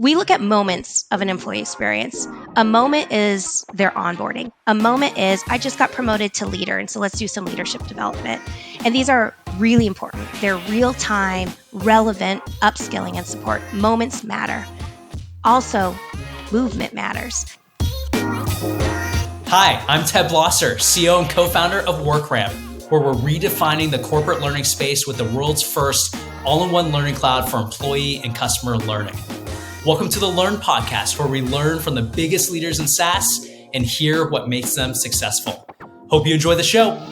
we look at moments of an employee experience. A moment is their onboarding. A moment is, I just got promoted to leader, and so let's do some leadership development. And these are really important. They're real-time, relevant upskilling and support. Moments matter. Also, movement matters. Hi, I'm Ted Blosser, CEO and co-founder of WorkRamp, where we're redefining the corporate learning space with the world's first all-in-one learning cloud for employee and customer learning. Welcome to the Learn Podcast, where we learn from the biggest leaders in SaaS and hear what makes them successful. Hope you enjoy the show.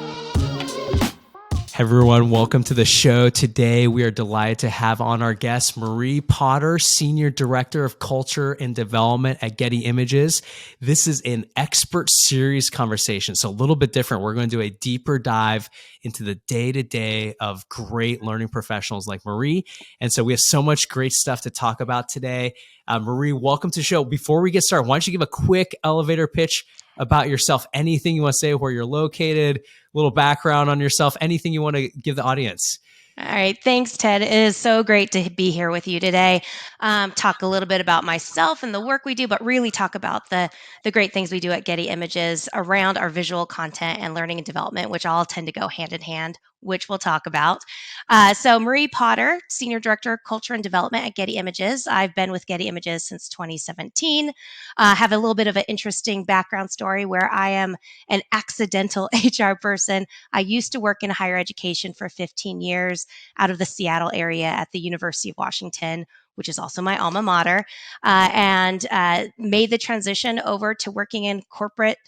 Hey everyone, welcome to the show. Today, we are delighted to have on our guest, Marie Potter, Senior Director of Culture and Development at Getty Images. This is an expert series conversation, so a little bit different. We're going to do a deeper dive into the day-to-day of great learning professionals like Marie. And so we have so much great stuff to talk about today. Marie, welcome to the show. Before we get started, why don't you give a quick elevator pitch about yourself, anything you want to say, where you're located, a little background on yourself, anything you want to give the audience. All right. Thanks, Ted. It is so great to be here with you today. Talk a little bit about myself and the work we do, but really talk about the great things we do at Getty Images around our visual content and learning and development, which all tend to go hand in hand, which we'll talk about. So Marie Potter, Senior Director of Culture and Development at Getty Images. I've been with Getty Images since 2017. Have a little bit of an interesting background story where I am an accidental HR person. I used to work in higher education for 15 years out of the Seattle area at the University of Washington, which is also my alma mater, and made the transition over to working in corporate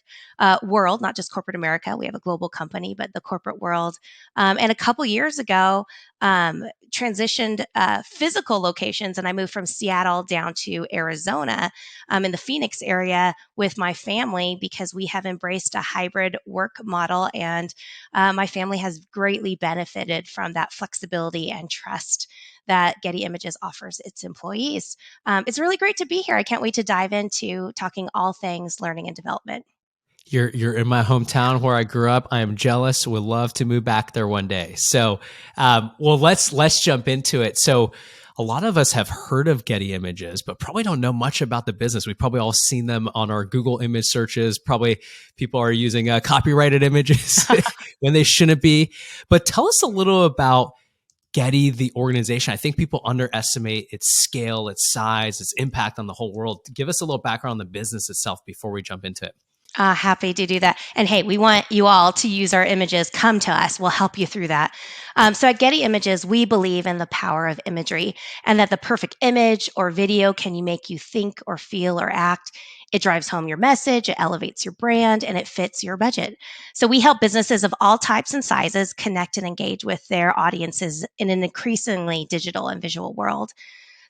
world, not just corporate America. We have a global company, but the corporate world. And a couple years ago, transitioned physical locations, and I moved from Seattle down to Arizona in the Phoenix area with my family because we have embraced a hybrid work model, and my family has greatly benefited from that flexibility and trust that Getty Images offers its employees. It's really great to be here. I can't wait to dive into talking all things learning and development. You're in my hometown where I grew up. I am jealous. Would love to move back there one day. So, let's jump into it. So, a lot of us have heard of Getty Images, but probably don't know much about the business. We've probably all seen them on our Google image searches. Probably people are using copyrighted images when they shouldn't be. But tell us a little about Getty, the organization. I think people underestimate its scale, its size, its impact on the whole world. Give us a little background on the business itself before we jump into it. Happy to do that. And hey, we want you all to use our images. Come to us. We'll help you through that. So at Getty Images, we believe in the power of imagery and that the perfect image or video can make you think or feel or act. It drives home your message, it elevates your brand, and it fits your budget. So we help businesses of all types and sizes connect and engage with their audiences in an increasingly digital and visual world.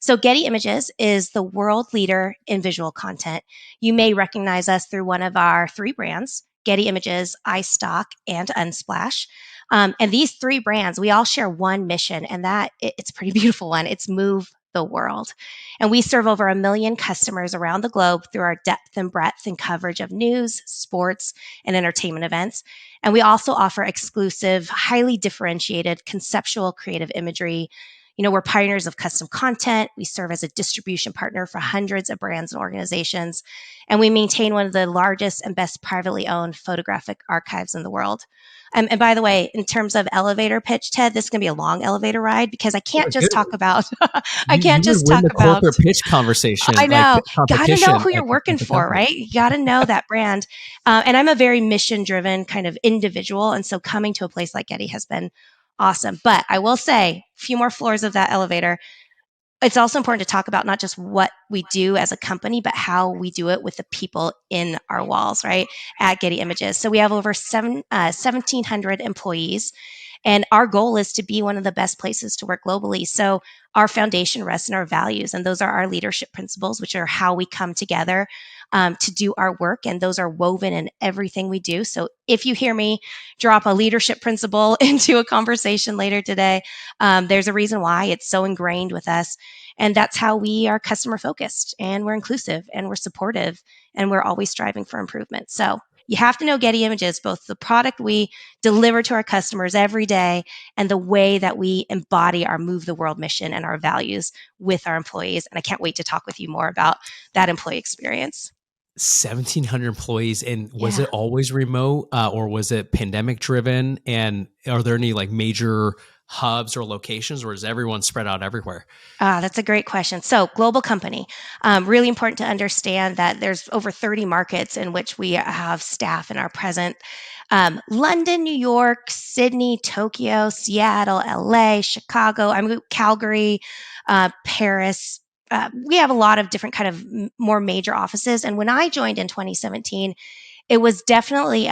So Getty Images is the world leader in visual content. You may recognize us through one of our three brands, Getty Images, iStock, and Unsplash. And these three brands, we all share one mission, and it's a pretty beautiful one. It's move the world. And we serve over 1 million customers around the globe through our depth and breadth and coverage of news, sports, and entertainment events. And we also offer exclusive, highly differentiated, conceptual creative imagery. You know, we're pioneers of custom content. We serve as a distribution partner for hundreds of brands and organizations. And we maintain one of the largest and best privately owned photographic archives in the world. And by the way, in terms of elevator pitch, Ted, this is going to be a long elevator ride because I can't just talk about, corporate pitch conversation. I know. Got to know who you're working for, right? You got to know that brand. And I'm a very mission driven kind of individual. And so coming to a place like Getty has been awesome. But I will say, a few more floors of that elevator. It's also important to talk about not just what we do as a company, but how we do it with the people in our walls, right? At Getty Images. So we have over 1,700 employees, and our goal is to be one of the best places to work globally. So our foundation rests in our values, and those are our leadership principles, which are how we come together to do our work. And those are woven in everything we do. So if you hear me drop a leadership principle into a conversation later today, there's a reason why. It's so ingrained with us. And that's how we are customer focused, and we're inclusive, and we're supportive, and we're always striving for improvement. So You have to know Getty Images, both the product we deliver to our customers every day and the way that we embody our Move the World mission and our values with our employees. And I can't wait to talk with you more about that employee experience. 1,700 employees. And was Yeah. it always remote or was it pandemic driven? And are there any like major hubs or locations, or is everyone spread out everywhere? That's a great question. So, global company. Really important to understand that there's over 30 markets in which we have staff and are present. London, New York, Sydney, Tokyo, Seattle, LA, Chicago, Calgary, Paris. We have a lot of different kind of more major offices. And when I joined in 2017, it was definitely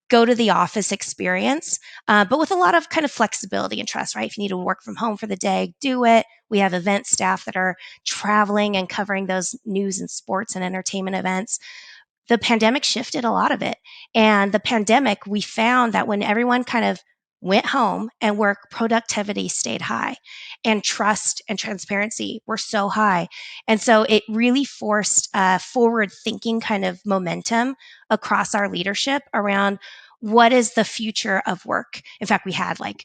go to the office experience, but with a lot of kind of flexibility and trust, right? If you need to work from home for the day, do it. We have event staff that are traveling and covering those news and sports and entertainment events. The pandemic shifted a lot of it. And the pandemic, we found that when everyone kind of went home and work, productivity stayed high and trust and transparency were so high. And so it really forced forward thinking kind of momentum across our leadership around what is the future of work. In fact, we had like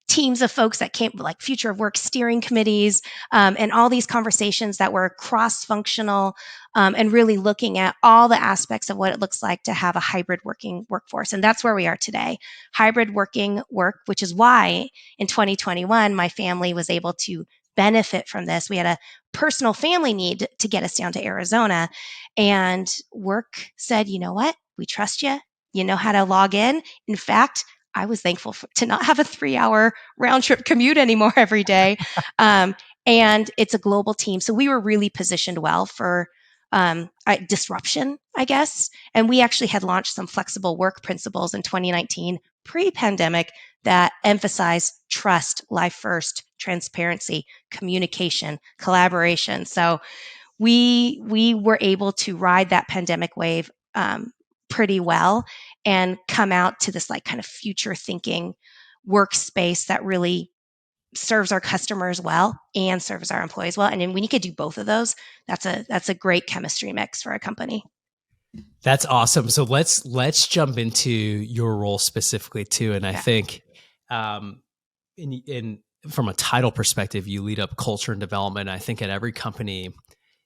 teams of folks that came, like future of work steering committees, and all these conversations that were cross functional, and really looking at all the aspects of what it looks like to have a hybrid working workforce. And that's where we are today. Hybrid working work, which is why in 2021, my family was able to benefit from this. We had a personal family need to get us down to Arizona. And work said, you know what? We trust you. You know how to log in. In fact, I was thankful to not have a 3 hour round trip commute anymore every day. Um, and it's a global team. So we were really positioned well for disruption, I guess. And we actually had launched some flexible work principles in 2019, pre pandemic, that emphasize trust, life first, transparency, communication, collaboration. So we were able to ride that pandemic wave pretty well and come out to this like kind of future thinking workspace that really serves our customers well and serves our employees well. And then when you could do both of those, that's a great chemistry mix for a company. That's awesome. So let's jump into your role specifically too. And I Yeah, think, in from a title perspective, you lead up culture and development. I think at every company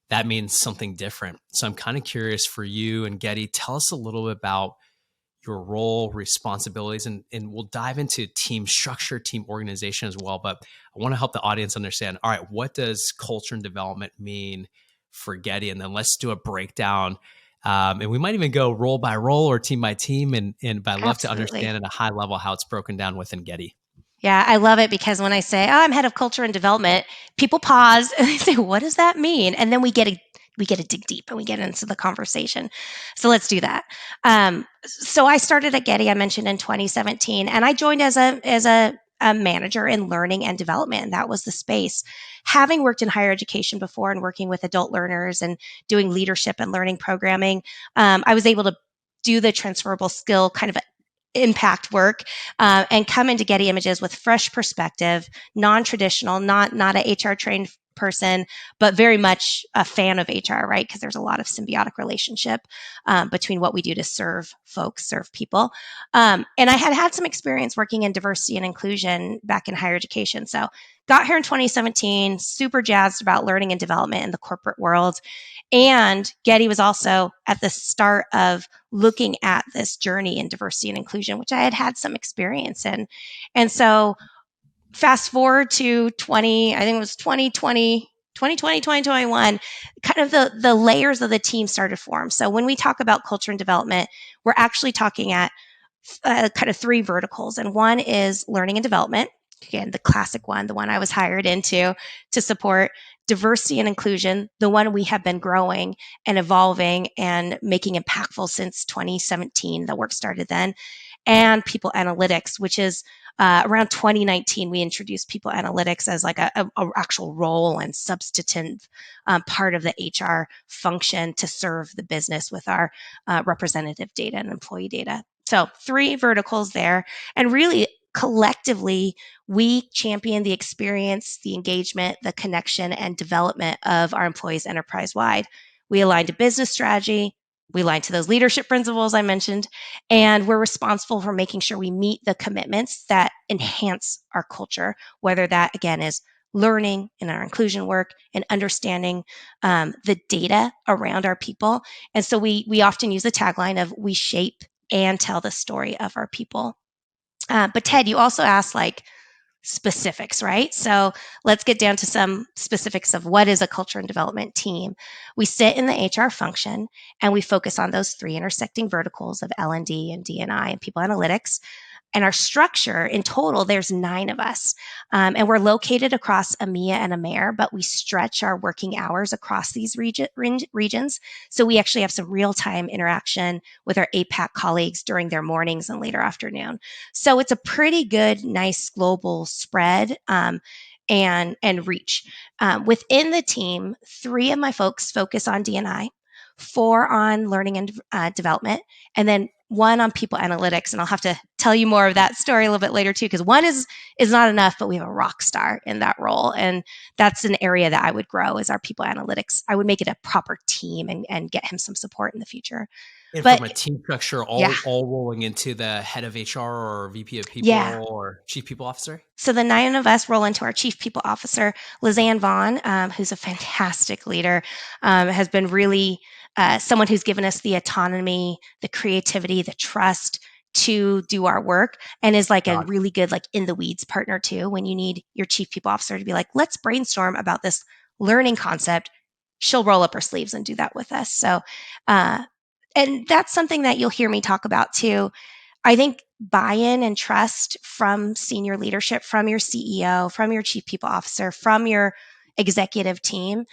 that means something different. So I'm kind of curious for you and Getty. Tell us a little bit about your role, responsibilities, and we'll dive into team structure, team organization as well. But I want to help the audience understand, all right, what does culture and development mean for Getty? And then let's do a breakdown. And we might even go role by role or team by team. And but I'd love to absolutely. understand at a high level how it's broken down within Getty. Yeah, I love it because when I say, "Oh, I'm head of culture and development," people pause and they say, "What does that mean?" And then we get to dig deep and we get into the conversation. So let's do that. So I started at Getty, I mentioned in 2017, and I joined as a manager in learning and development. And that was the space. Having worked in higher education before and working with adult learners and doing leadership and learning programming, I was able to do the transferable skill kind of impact work, and come into Getty Images with fresh perspective, non-traditional, not a HR trained person, but very much a fan of HR, right? Because there's a lot of symbiotic relationship between what we do to serve folks, serve people. And I had some experience working in diversity and inclusion back in higher education. So got here in 2017, super jazzed about learning and development in the corporate world. And Getty was also at the start of looking at this journey in diversity and inclusion, which I had some experience in. And so fast forward to 20, I think it was 2021, kind of the layers of the team started to form. So when we talk about culture and development, we're actually talking at kind of three verticals. And one is learning and development. Again, the classic one, the one I was hired into to support diversity and inclusion, the one we have been growing and evolving and making impactful since 2017. The work started then. And people analytics, which is around 2019, we introduced people analytics as like a actual role and substantive part of the HR function to serve the business with our representative data and employee data. So three verticals there. And really, collectively, we champion the experience, the engagement, the connection, and development of our employees enterprise wide. We aligned a business strategy, We align to those leadership principles I mentioned, and we're responsible for making sure we meet the commitments that enhance our culture, whether that, again, is learning in our inclusion work and understanding the data around our people. And so we often use the tagline of we shape and tell the story of our people. But Ted, you also asked like specifics, right? So let's get down to some specifics of what is a culture and development team. We sit in the HR function and we focus on those three intersecting verticals of L&D and D&I and people analytics. And our structure in total, there's 9 of us. And we're located across EMEA and AMER, but we stretch our working hours across these regions. So we actually have some real time interaction with our APAC colleagues during their mornings and later afternoon. So it's a pretty good, nice global spread. And reach. Within the team, 3 of my folks focus on D&I, 4 on learning and development, and then 1 on people analytics. And I'll have to tell you more of that story a little bit later too, because 1 is not enough, but we have a rock star in that role, and that's an area that I would grow is our people analytics. I would make it a proper team and get him some support in the future. And But from a team structure, yeah, all rolling into the head of HR or VP of yeah. people or chief people officer? So the 9 of us roll into our chief people officer, Lizanne Vaughn, who's a fantastic leader, has been really someone who's given us the autonomy, the creativity, the trust to do our work, and is like a God. really good, like in the weeds partner too. When you need your chief people officer to be like, let's brainstorm about this learning concept, she'll roll up her sleeves and do that with us. So, uh, and that's something that you'll hear me talk about too. I think buy-in and trust from senior leadership, from your CEO, from your chief people officer, from your executive team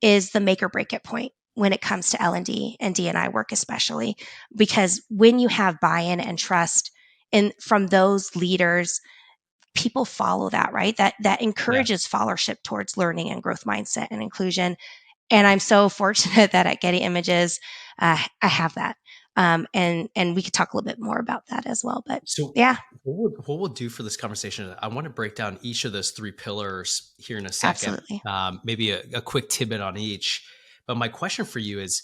is the make or break it point when it comes to L&D and D&I work, especially because when you have buy-in and trust in from those leaders, people follow that, right? That Yeah. encourages followership towards learning and growth mindset and inclusion. And I'm so fortunate that at Getty Images, I have that. And we could talk a little bit more about that as well. But So yeah, what we'll do for this conversation, I want to break down each of those 3 pillars here in a second, absolutely. maybe a quick tidbit on each. But my question for you is,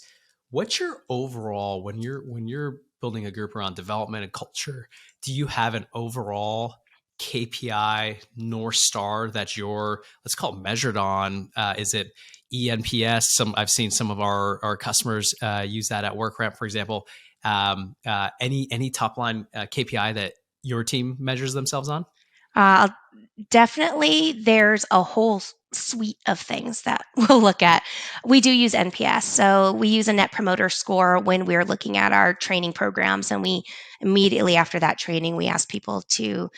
what's your overall, when you're building a group around development and culture, do you have an overall KPI North Star that you're, let's call it, measured on? Is it ENPS? I've seen some of our customers use that at WorkRamp, for example. Any top line KPI that your team measures themselves on? Uh, Definitely there's a whole suite of things that we'll look at. We do use NPS. So we use a net promoter score when we're looking at our training programs. And we immediately after that training, we ask people to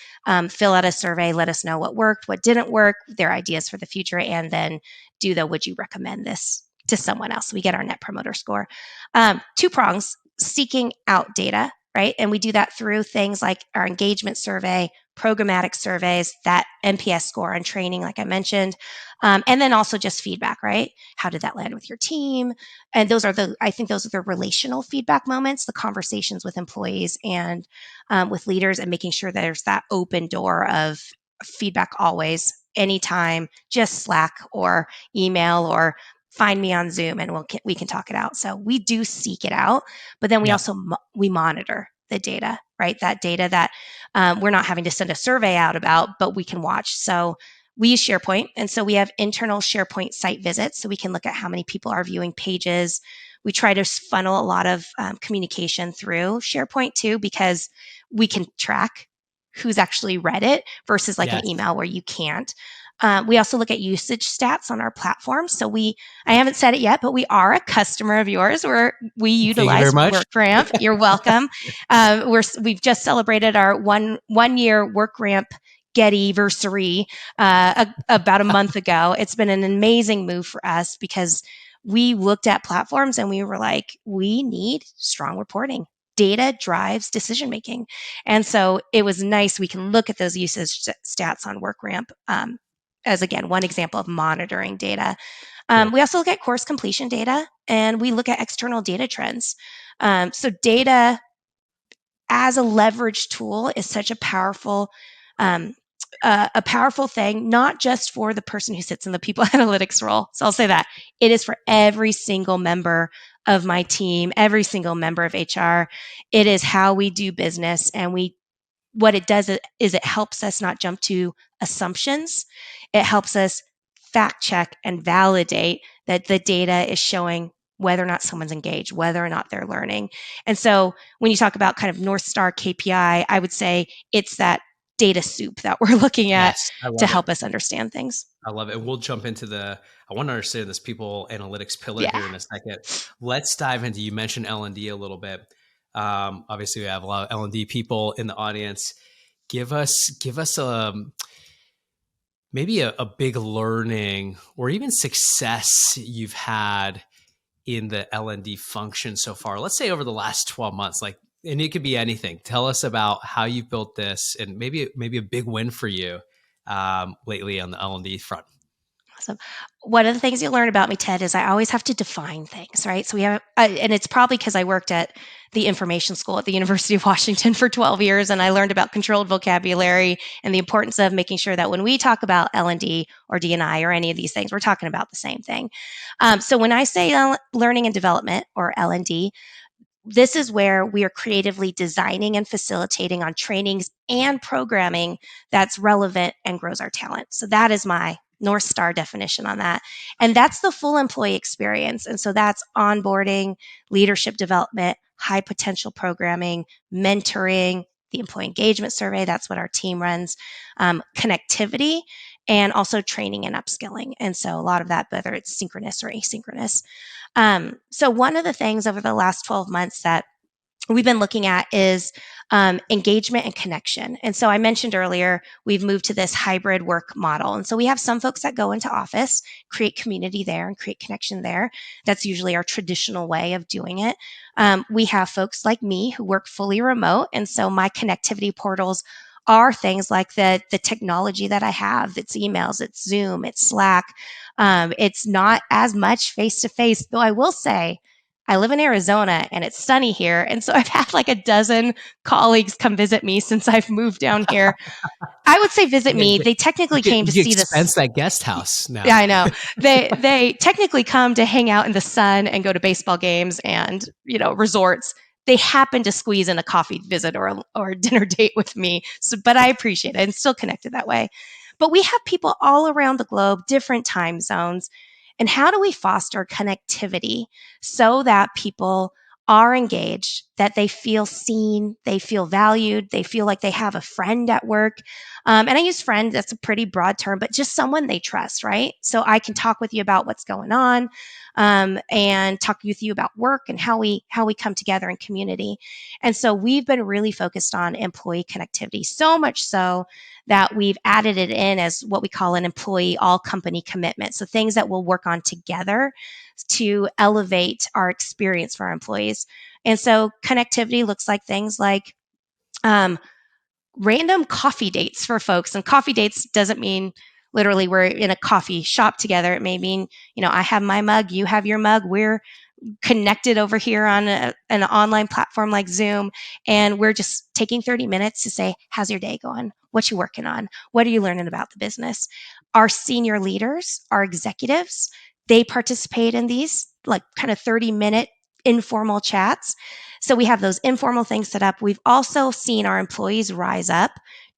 fill out a survey, let us know what worked, what didn't work, their ideas for the future, and then do the would you recommend this to someone else? We get our net promoter score. 2 prongs, seeking out data, right? And we do that through things like our engagement survey, programmatic surveys, that NPS score on training, like I mentioned, and then also just feedback, right? How did that land with your team? And I think those are the relational feedback moments, the conversations with employees and with leaders, and making sure there's that open door of feedback always, anytime, just Slack or email or find me on Zoom and we can talk it out. So we do seek it out, but then we Yeah. also we monitor the data, right? That data that we're not having to send a survey out about, but we can watch. So we use SharePoint. And so we have internal SharePoint site visits. So we can look at how many people are viewing pages. We try to funnel a lot of communication through SharePoint too, because we can track who's actually read it versus like an Yes. email where you can't. We also look at usage stats on our platform. So I haven't said it yet, but we are a customer of yours where we Thank you very utilize much. WorkRamp. You're welcome. We've just celebrated our one year WorkRamp Gettyversary about a month ago. It's been an amazing move for us because we looked at platforms and we were like, we need strong reporting. Data drives decision making. And so it was nice. We can look at those usage stats on WorkRamp as, again, one example of monitoring data. Cool. We also look at course completion data and we look at external data trends. So data as a leverage tool is such a powerful a powerful thing, not just for the person who sits in the people analytics role. So I'll say that it is for every single member of my team, every single member of HR. It is how we do business, and what it does is it helps us not jump to assumptions. It helps us fact check and validate that the data is showing whether or not someone's engaged, whether or not they're learning. And so when you talk about kind of North Star KPI, I would say it's that data soup that we're looking at Yes, I to love it. help us understand things. I love it. And we'll jump into I want to understand this people analytics pillar Yeah. here in a second. Let's dive into, you mentioned L&D a little bit. Obviously we have a lot of L&D people in the audience. Give us maybe a big learning or even success you've had in the L&D function so far. Let's say over the last 12 months, like, and it could be anything. Tell us about how you've built this and maybe a big win for you lately on the L&D front. Awesome. One of the things you'll learn about me, Ted, is I always have to define things, right? So we have, and it's probably because I worked at the information school at the University of Washington for 12 years, and I learned about controlled vocabulary and the importance of making sure that when we talk about L&D or D&I or any of these things, we're talking about the same thing. So when I say learning and development or L&D, this is where we are creatively designing and facilitating on trainings and programming that's relevant and grows our talent. So that is my North Star definition on that. And that's the full employee experience. And so that's onboarding, leadership development, high potential programming, mentoring, the employee engagement survey. That's what our team runs, connectivity, and also training and upskilling. And so a lot of that, whether it's synchronous or asynchronous. So one of the things over the last 12 months that we've been looking at is engagement and connection. And so I mentioned earlier, we've moved to this hybrid work model. And so we have some folks that go into office, create community there and create connection there. That's usually our traditional way of doing it. We have folks like me who work fully remote. And so my connectivity portals are things like the technology that I have. It's emails, it's Zoom, it's Slack. It's not as much face to face, though I will say I live in Arizona and it's sunny here. And so I've had like a dozen colleagues come visit me since I've moved down here. I would say visit You me. can, They technically came to you can see this. expense that guest house Yeah, now. I know. They technically come to hang out in the sun and go to baseball games and, resorts. They happen to squeeze in a coffee visit or a dinner date with me. So, but I appreciate it and still connected that way. But we have people all around the globe, different time zones. And how do we foster connectivity so that people are engaged, that they feel seen, they feel valued, they feel like they have a friend at work? And I use friend, that's a pretty broad term, but just someone they trust, right? So I can talk with you about what's going on, and talk with you about work and how we come together in community. And so we've been really focused on employee connectivity, so much so that we've added it in as what we call an employee all company commitment. So things that we'll work on together to elevate our experience for our employees. And so connectivity looks like things like um, random coffee dates for folks. And coffee dates doesn't mean literally we're in a coffee shop together. It may mean, I have my mug, you have your mug. We're connected over here on an online platform like Zoom, and we're just taking 30 minutes to say, how's your day going? What you working on? What are you learning about the business? Our senior leaders, our executives, they participate in these like kind of 30-minute informal chats. So we have those informal things set up. We've also seen our employees rise up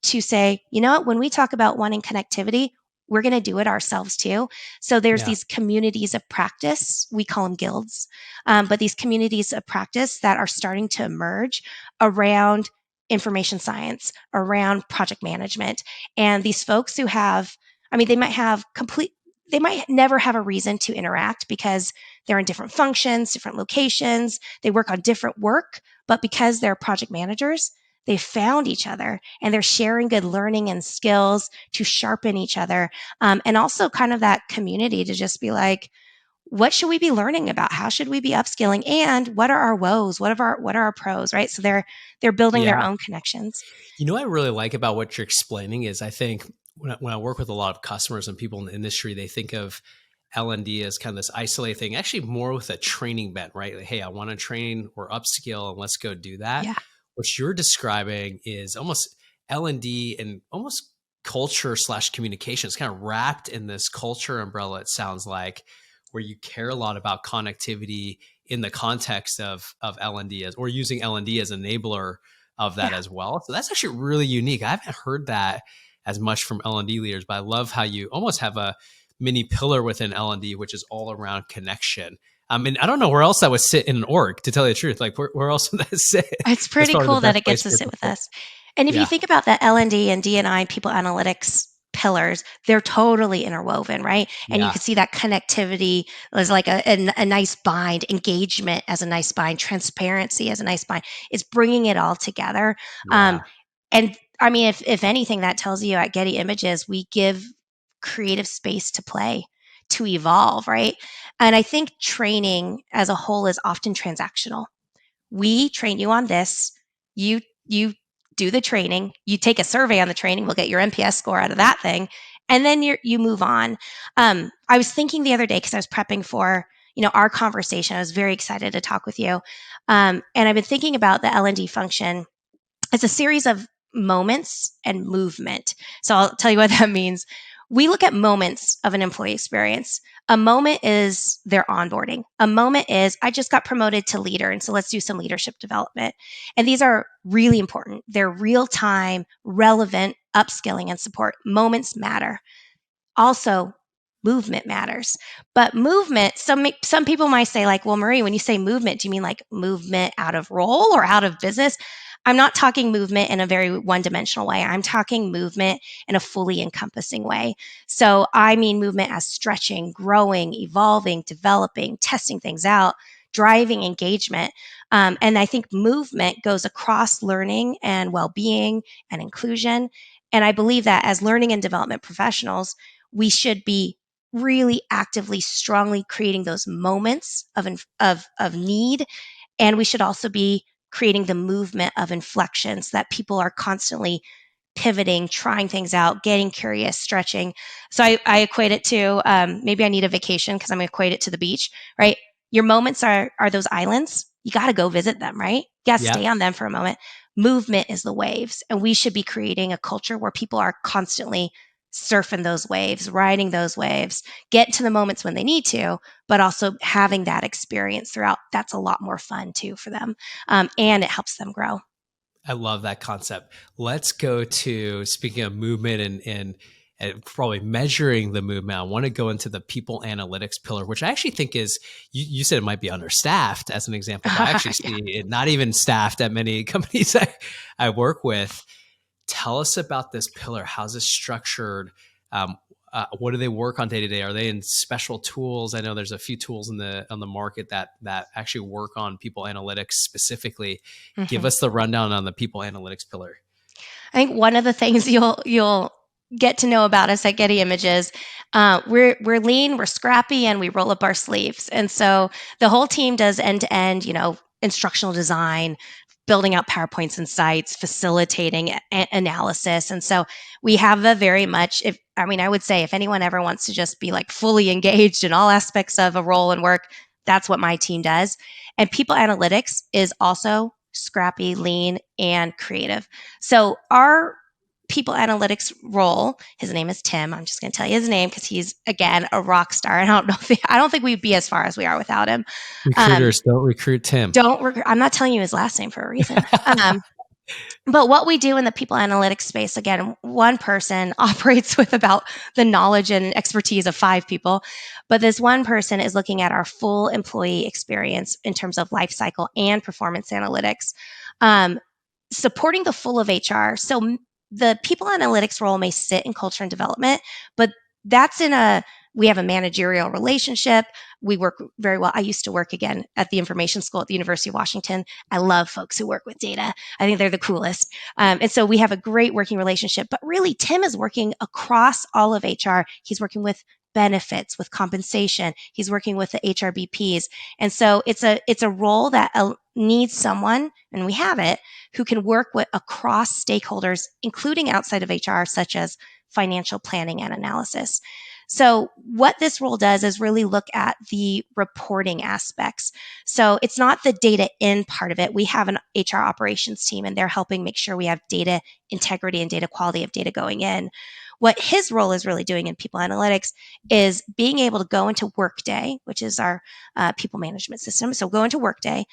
to say, you know what, when we talk about wanting connectivity, we're going to do it ourselves too. So there's Yeah. these communities of practice. We call them guilds, but these communities of practice that are starting to emerge around information science, around project management. And these folks who have, they might never have a reason to interact because they're in different functions, different locations, they work on different work, but because they're project managers, they found each other and they're sharing good learning and skills to sharpen each other. And also kind of that community to just be like, what should we be learning about? How should we be upskilling? And what are our woes? What are our pros? Right. So they're building their Yeah. own connections. You know what I really like about what you're explaining is I think when I work with a lot of customers and people in the industry, they think of L&D as kind of this isolated thing, actually more with a training bent, right? Like, hey, I want to train or upskill and let's go do that. Yeah. What you're describing is almost L&D and almost culture slash communication. It's kind of wrapped in this culture umbrella, it sounds like, where you care a lot about connectivity in the context of L&D or using L&D as an enabler of that Yeah. as well. So that's actually really unique. I haven't heard that as much from L&D leaders, but I love how you almost have a mini pillar within L&D, which is all around connection. I mean, I don't know where else that would sit in an org, to tell you the truth. Like, where else would that sit? It's That's pretty probably the cool that best it place gets to for it sit to with fit. us. And if you Yeah. think about the L&D and D&I and people analytics pillars, they're totally interwoven, right? And you Yeah. can see that connectivity as like a nice bind, engagement as a nice bind, transparency as a nice bind. It's bringing it all together. Um, Yeah. and I mean, if anything, that tells you at Getty Images, we give creative space to play, to evolve, right? And I think training as a whole is often transactional. We train you on this. You do the training. You take a survey on the training. We'll get your NPS score out of that thing, and then you move on. I was thinking the other day because I was prepping for our conversation. I was very excited to talk with you, and I've been thinking about the L&D function. It's a series of moments and movement. So I'll tell you what that means. We look at moments of an employee experience. A moment is their onboarding. A moment is, I just got promoted to leader. And so let's do some leadership development. And these are really important. They're real time, relevant upskilling and support. Moments matter. Also, movement matters. But movement, some people might say, like, well, Marie, when you say movement, do you mean like movement out of role or out of business? I'm not talking movement in a very one dimensional way. I'm talking movement in a fully encompassing way. So I mean movement as stretching, growing, evolving, developing, testing things out, driving engagement. And I think movement goes across learning and well being and inclusion. And I believe that as learning and development professionals, we should be really actively, strongly creating those moments of need, and we should also be creating the movement of inflections that people are constantly pivoting, trying things out, getting curious, stretching. So I equate it to maybe I need a vacation because I'm going to equate it to the beach, right? Your moments are those islands. You got to go visit them, right? You got to Yeah. stay on them for a moment. Movement is the waves, and we should be creating a culture where people are constantly surfing those waves, riding those waves, get to the moments when they need to, but also having that experience throughout. That's a lot more fun too for them, and it helps them grow. I love that concept. Let's go to, speaking of movement and probably measuring the movement. I want to go into the people analytics pillar, which I actually think is, you said it might be understaffed as an example, but I actually Yeah. see it not even staffed at many companies I work with. Tell us about this pillar. How's this structured? What do they work on day to day? Are they in special tools? I know there's a few tools on the market that actually work on people analytics specifically. Give Mhm. us the rundown on the people analytics pillar. I think one of the things you'll get to know about us at Getty Images, we're lean, we're scrappy, and we roll up our sleeves. And so the whole team does end to end, instructional design, building out PowerPoints and sites, facilitating analysis. And so we have a very much, if I mean, I would say if anyone ever wants to just be like fully engaged in all aspects of a role and work, that's what my team does. And people analytics is also scrappy, lean, and creative. So our people analytics role, his name is Tim. I'm just going to tell you his name because he's again a rock star. I don't think we'd be as far as we are without him. Um, Recruiters don't recruit Tim. I'm not telling you his last name for a reason. But what we do in the people analytics space, again, one person operates with about the knowledge and expertise of five people, but this one person is looking at our full employee experience in terms of life cycle and performance analytics, um, supporting the full of HR. So the people analytics role may sit in culture and development, but that's we have a managerial relationship. We work very well. I used to work again at the information school at the University of Washington. I love folks who work with data. I think they're the coolest. And so we have a great working relationship. But really, Tim is working across all of HR. He's working with benefits, with compensation. He's working with the HRBPs. And so it's a role that needs someone, and we have it, who can work with across stakeholders, including outside of HR, such as financial planning and analysis. So what this role does is really look at the reporting aspects. So it's not the data in part of it. We have an HR operations team, and they're helping make sure we have data integrity and data quality of data going in. What his role is really doing in people analytics is being able to go into Workday, which is our people management system. So go into Workday,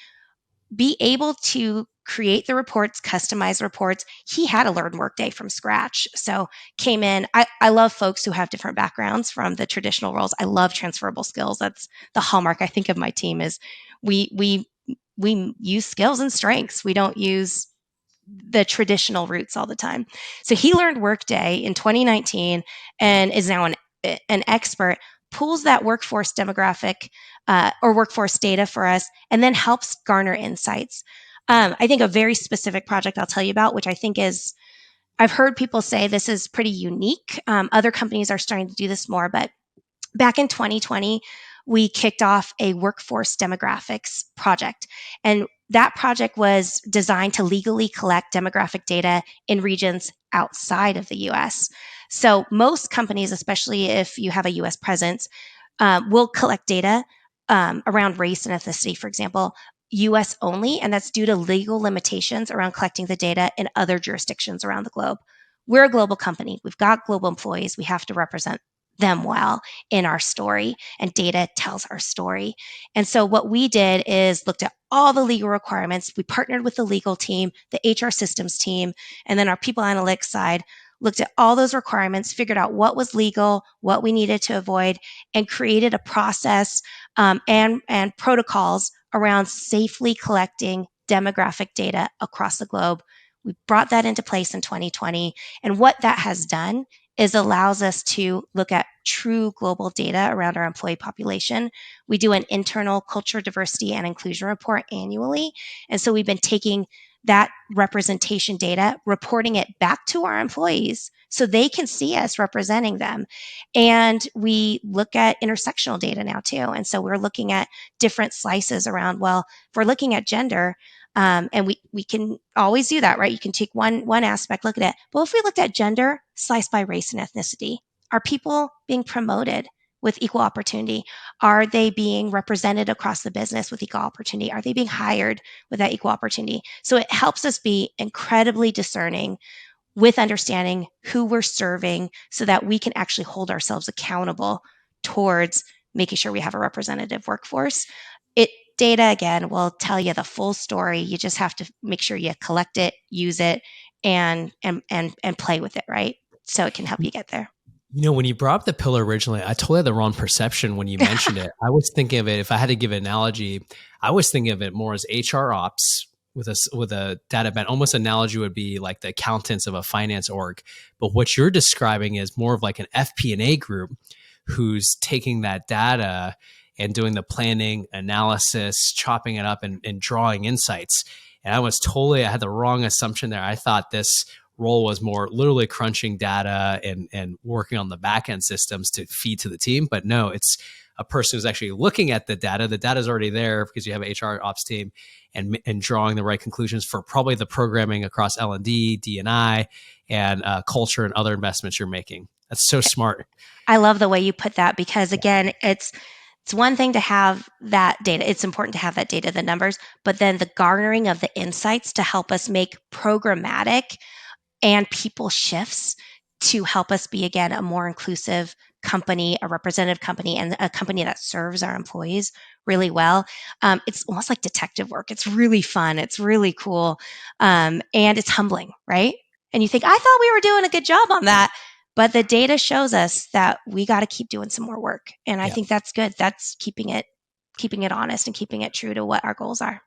be able to create the reports, customize reports. He had to learn Workday from scratch. So came in. I love folks who have different backgrounds from the traditional roles. I love transferable skills. That's the hallmark I think of my team is we use skills and strengths. We don't use the traditional routes all the time. So he learned Workday in 2019 and is now an expert, pulls that workforce demographic or workforce data for us, and then helps garner insights. I think a very specific project I'll tell you about, which I think is, I've heard people say this is pretty unique. Other companies are starting to do this more, but back in 2020, we kicked off a workforce demographics project. And that project was designed to legally collect demographic data in regions outside of the US. So most companies, especially if you have a US presence, will collect data around race and ethnicity, for example, US only, and that's due to legal limitations around collecting the data in other jurisdictions around the globe. We're a global company. We've got global employees. We have to represent them well in our story, and data tells our story. And so what we did is looked at all the legal requirements. We partnered with the legal team, the HR systems team, and then our people analytics side looked at all those requirements, figured out what was legal, what we needed to avoid, and created a process and protocols around safely collecting demographic data across the globe. We brought that into place in 2020. And what that has done is allows us to look at true global data around our employee population. We do an internal culture, diversity, and inclusion report annually. And so we've been taking that representation data, reporting it back to our employees so they can see us representing them. And we look at intersectional data now too. And so we're looking at different slices around, well, if we're looking at gender, and we can always do that, right? You can take one aspect, look at it. But if we looked at gender sliced by race and ethnicity, are people being promoted with equal opportunity? Are they being represented across the business with equal opportunity? Are they being hired with that equal opportunity? So it helps us be incredibly discerning with understanding who we're serving so that we can actually hold ourselves accountable towards making sure we have a representative workforce. It data again will tell you the full story. You just have to make sure you collect it, use it, and play with it, right? So it can help you get there. When you brought up the pillar originally, I totally had the wrong perception when you mentioned it. I was thinking of it, if I had to give an analogy, I was thinking of it more as HR ops with a data bent. Almost analogy would be like the accountants of a finance org. But what you're describing is more of like an FP&A group who's taking that data and doing the planning, analysis, chopping it up and drawing insights. And I had the wrong assumption there. I thought this role was more literally crunching data and working on the back end systems to feed to the team. But no, it's a person who's actually looking at the data. The data is already there because you have an HR ops team and drawing the right conclusions for probably the programming across L&D, D&I, and culture and other investments you're making. That's so smart. I love the way you put that because again, it's one thing to have that data. It's important to have that data, the numbers, but then the garnering of the insights to help us make programmatic and people shifts to help us be, again, a more inclusive company, a representative company, and a company that serves our employees really well. It's almost like detective work. It's really fun. It's really cool. And it's humbling, right? And you think, I thought we were doing a good job on that. But the data shows us that we got to keep doing some more work. And I think that's good. That's keeping it honest and keeping it true to what our goals are.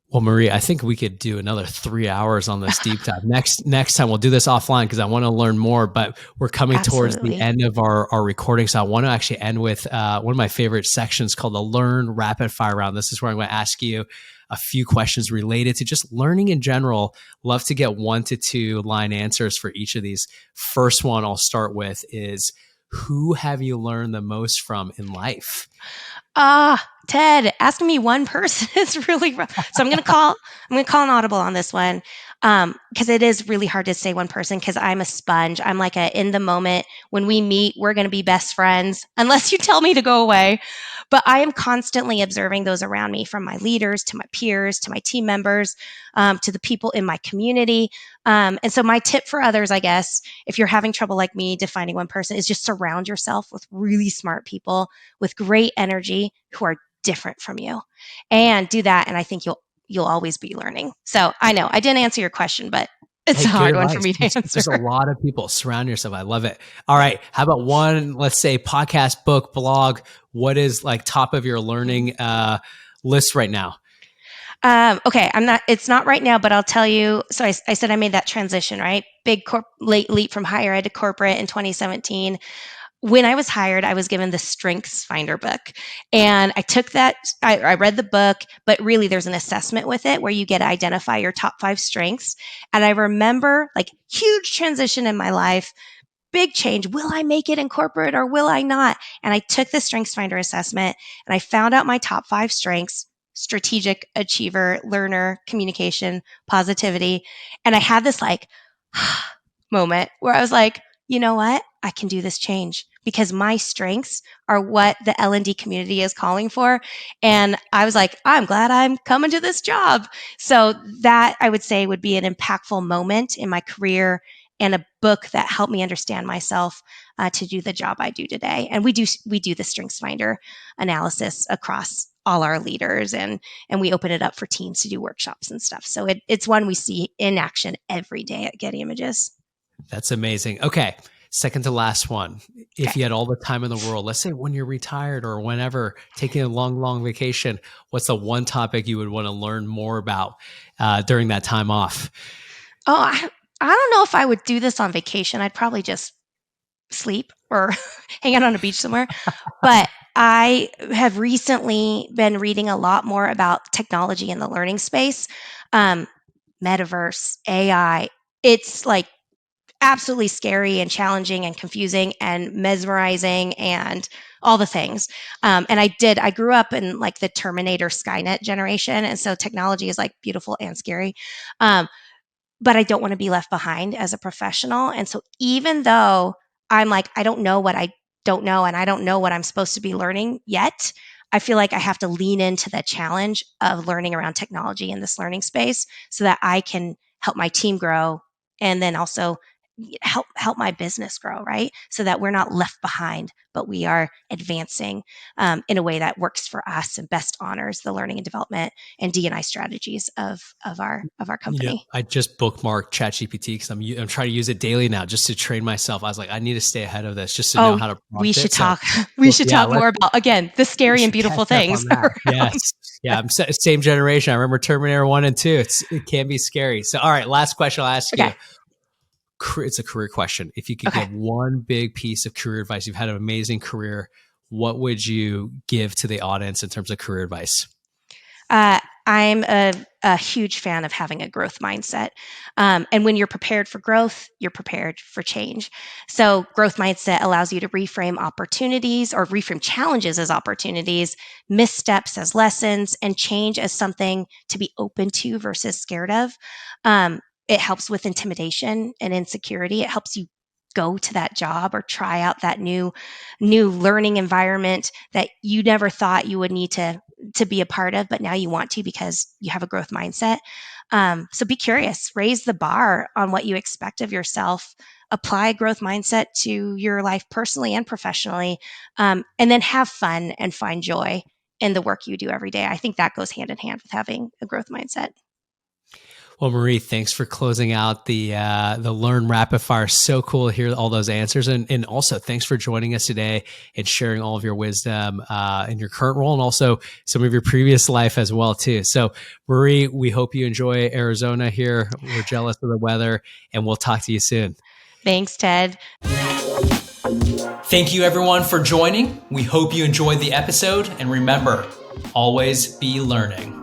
Well, Marie, I think we could do another 3 hours on this deep dive. Next time we'll do this offline because I want to learn more, but we're coming towards the end of our recording. So I want to actually end with one of my favorite sections called the Learn Rapid Fire Round. This is where I'm going to ask you a few questions related to just learning in general. Love to get 1 to 2 line answers for each of these. First one I'll start with is, who have you learned the most from in life? Ted, asking me one person is really rough. So I'm going to call an audible on this one. Because it is really hard to say one person because I'm a sponge. I'm like a in the moment. When we meet, we're going to be best friends unless you tell me to go away. But I am constantly observing those around me, from my leaders to my peers to my team members, to the people in my community. And so my tip for others, I guess, if you're having trouble like me defining one person, is just surround yourself with really smart people with great energy who are different from you, and do that. And I think you'll always be learning. So I know I didn't answer your question, but it's Hey, a good hard one for advice. me to answer. There's a lot of people. Surround yourself. I love it. All right. How about one, let's say podcast, book, blog? What is like top of your learning list right now? Okay, it's not right now, but I'll tell you. So I said I made that transition, right? Big late leap from higher ed to corporate in 2017. When I was hired, I was given the Strengths Finder book. And I took that, I read the book, but really there's an assessment with it where you get to identify your top 5 strengths. And I remember, like, huge transition in my life, big change. Will I make it in corporate or will I not? And I took the Strengths Finder assessment and I found out my top 5 strengths: strategic, achiever, learner, communication, positivity. And I had this like moment where I was like, you know what? I can do this change because my strengths are what the L&D community is calling for. And I was like, I'm glad I'm coming to this job. So that, I would say, would be an impactful moment in my career, and a book that helped me understand myself to do the job I do today. And we do the Strengths Finder analysis across all our leaders, and we open it up for teams to do workshops and stuff. So it's one we see in action every day at Getty Images. That's amazing. Okay. Second to last one. If Okay. you had all the time in the world, let's say when you're retired or whenever, taking a long, long vacation, what's the one topic you would want to learn more about during that time off? Oh, I don't know if I would do this on vacation. I'd probably just sleep or hang out on a beach somewhere. But I have recently been reading a lot more about technology in the learning space, um, metaverse, AI. It's like absolutely scary and challenging and confusing and mesmerizing and all the things. I grew up in like the Terminator Skynet generation. And so technology is like beautiful and scary. Um, but I don't want to be left behind as a professional. And so even though I'm like, I don't know what I don't know, and I don't know what I'm supposed to be learning yet, I feel like I have to lean into the challenge of learning around technology in this learning space so that I can help my team grow, and then also help my business grow, right? So that we're not left behind, but we are advancing in a way that works for us and best honors the learning and development and D&I strategies of our Yeah, company. I just bookmarked ChatGPT because I'm trying to use it daily now just to train myself. I was like, I need to stay ahead of this just to know Oh, how to we prompt should it. So, talk. We should yeah, talk more about, again, the we scary and should catch beautiful up on things that. around. Yes. Yeah, I'm same generation. I remember Terminator 1 and 2. It can be scary. So, all right, last question I'll ask Okay. you. It's a career question. If you could Okay. give one big piece of career advice, you've had an amazing career, what would you give to the audience in terms of career advice? I'm a huge fan of having a growth mindset. And when you're prepared for growth, you're prepared for change. So, growth mindset allows you to reframe opportunities or reframe challenges as opportunities, missteps as lessons, and change as something to be open to versus scared of. It helps with intimidation and insecurity. It helps you go to that job or try out that new learning environment that you never thought you would need to be a part of, but now you want to because you have a growth mindset. So be curious, raise the bar on what you expect of yourself, apply a growth mindset to your life personally and professionally, and then have fun and find joy in the work you do every day. I think that goes hand in hand with having a growth mindset. Well, Marie, thanks for closing out the Learn Rapid Fire. So cool to hear all those answers, and also thanks for joining us today and sharing all of your wisdom in your current role and also some of your previous life as well too. So, Marie, we hope you enjoy Arizona here. We're jealous of the weather, and we'll talk to you soon. Thanks, Ted. Thank you, everyone, for joining. We hope you enjoyed the episode, and remember, always be learning.